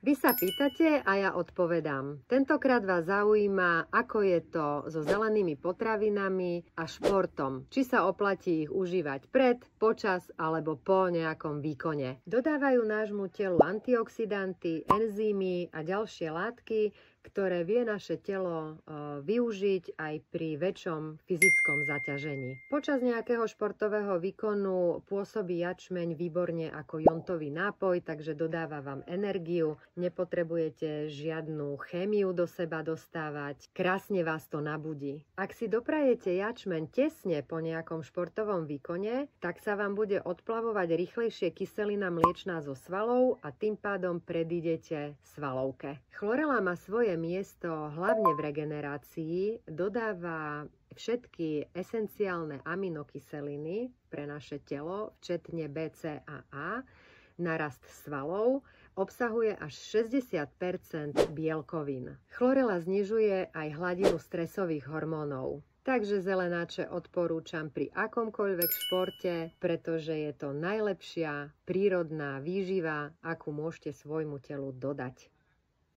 Vy sa pýtate a ja odpovedám. Tentokrát vás zaujíma, ako je to so zelenými potravinami a športom. Či sa oplatí ich užívať pred, počas alebo po nejakom výkone. Dodávajú nášmu telu antioxidanty, enzymy a ďalšie látky, ktoré vie naše telo využiť aj pri väčšom fyzickom zaťažení. Počas nejakého športového výkonu pôsobí jačmeň výborne ako jontový nápoj, takže dodáva vám energiu, nepotrebujete žiadnu chémiu do seba dostávať, krásne vás to nabudí. Ak si doprajete jačmeň tesne po nejakom športovom výkone, tak sa vám bude odplavovať rýchlejšie kyselina mliečna zo svalov a tým pádom predídete svalovke. Chlorela má svoje miesto hlavne v regenerácii, dodáva všetky esenciálne aminokyseliny pre naše telo, včetne B, C a A, na rast svalov, obsahuje až 60% bielkovín. Chlorela znižuje aj hladinu stresových hormónov. Takže zelenáče odporúčam pri akomkoľvek športe, pretože je to najlepšia prírodná výživa, akú môžete svojmu telu dodať.